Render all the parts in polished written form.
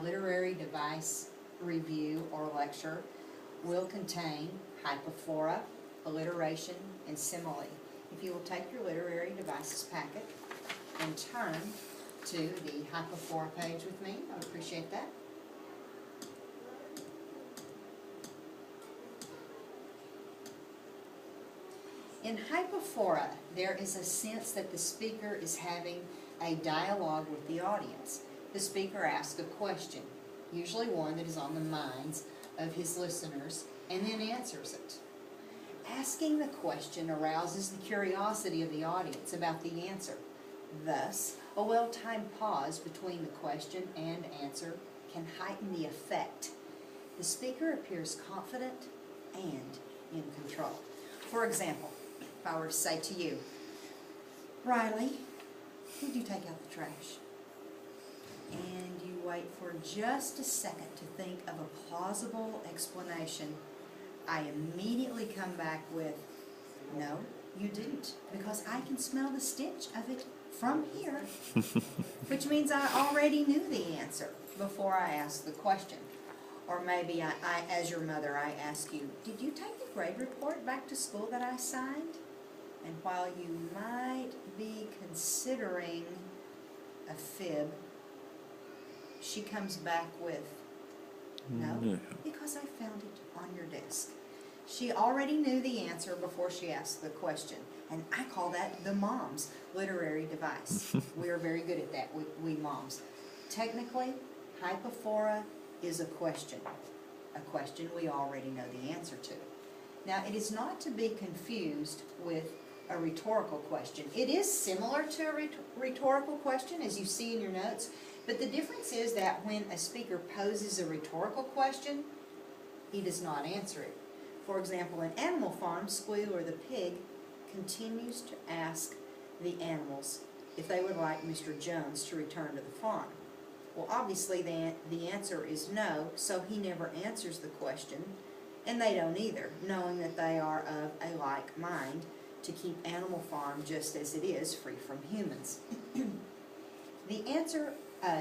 literary device review or lecture will contain hypophora, alliteration, and simile. If you will take your literary devices packet and turn to the hypophora page with me, I would appreciate that. In hypophora, there is a sense that the speaker is having a dialogue with the audience. The speaker asks a question, usually one that is on the minds of his listeners, and then answers it. Asking the question arouses the curiosity of the audience about the answer. Thus, a well-timed pause between the question and answer can heighten the effect. The speaker appears confident and in control. For example, if I were to say to you, Riley, would you take out the trash? And you wait for just a second to think of a plausible explanation. I immediately come back with, no, you didn't, because I can smell the stench of it from here, which means I already knew the answer before I asked the question. Or maybe I, as your mother, I ask you, did you take the grade report back to school that I signed? And while you might be considering a fib, she comes back with, no, because I found it on your desk. She already knew the answer before she asked the question. And I call that the mom's literary device. We are very good at that, we moms. Technically, hypophora is a question we already know the answer to. Now, it is not to be confused with a rhetorical question. It is similar to a rhetorical question, as you see in your notes, but the difference is that when a speaker poses a rhetorical question, he does not answer it. For example, in Animal Farm, Squealer the pig continues to ask the animals if they would like Mr. Jones to return to the farm. Well, obviously the answer is no, so he never answers the question, and they don't either, knowing that they are of a like mind to keep Animal Farm just as it is, free from humans. The answer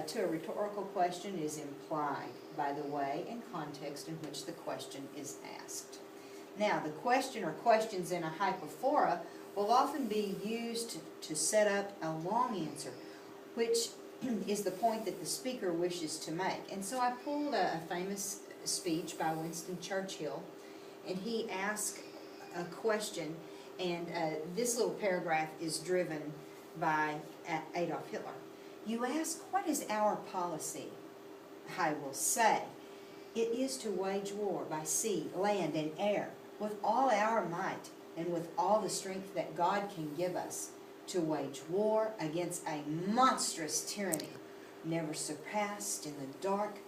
to a rhetorical question is implied by the way and context in which the question is asked. Now, the question or questions in a hypophora will often be used to set up a long answer, which is the point that the speaker wishes to make. And so I pulled a famous speech by Winston Churchill, and he asked a question, and this little paragraph is driven by Adolf Hitler. You ask, what is our policy? I will say, it is to wage war by sea, land, and air, with all our might, and with all the strength that God can give us, to wage war against a monstrous tyranny, never surpassed in the dark,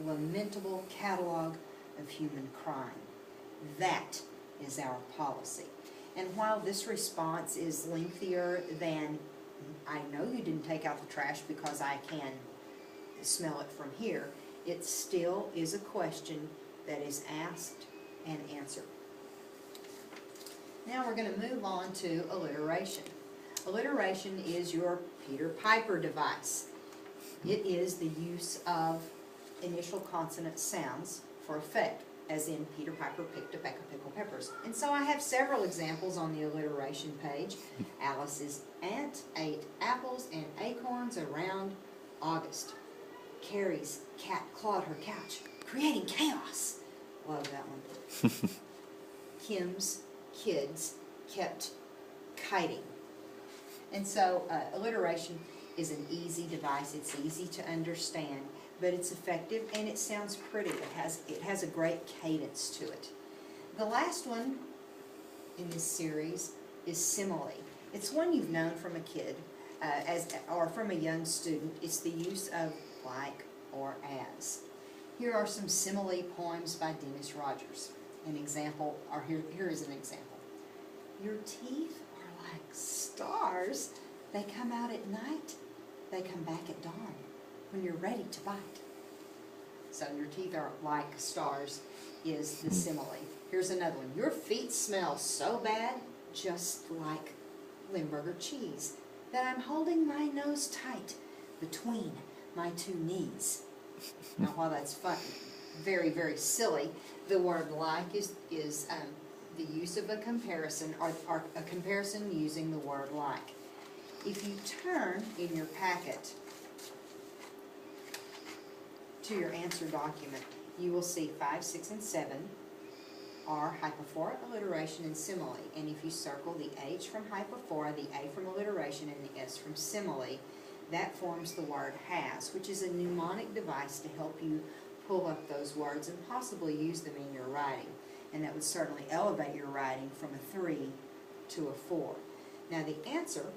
lamentable catalog of human crime. That is our policy. And while this response is lengthier than, I know you didn't take out the trash because I can smell it from here, it still is a question that is asked and answered. Now we're going to move on to alliteration. Alliteration is your Peter Piper device. It is the use of initial consonant sounds for effect, as in Peter Piper picked a peck of pickled peppers. And so I have several examples on the alliteration page. Alice's aunt ate apples and acorns around August. Carrie's cat clawed her couch, creating chaos. Love that one. Kim's kids kept kiting. And so alliteration is an easy device. It's easy to understand, but it's effective and it sounds pretty. It has a great cadence to it. The last one in this series is simile. It's one you've known from a kid or from a young student. It's the use of like or as. Here are some simile poems by Dennis Rogers. An example, or here is an example. Your teeth are like stars. They come out at night. They come back at dawn when you're ready to bite. So your teeth are like stars is the simile. Here's another one. Your feet smell so bad, just like Limburger cheese, that I'm holding my nose tight between my two knees. Now, while that's fun, very, very silly, the word like is the use of a comparison, or a comparison using the word like. If you turn in your packet to your answer document, you will see 5, 6, and 7 are hypophora, alliteration, and simile. And if you circle the H from hypophora, the A from alliteration, and the S from simile, that forms the word has, which is a mnemonic device to help you pull up those words and possibly use them in your writing. And that would certainly elevate your writing from a 3 to a 4. Now the answer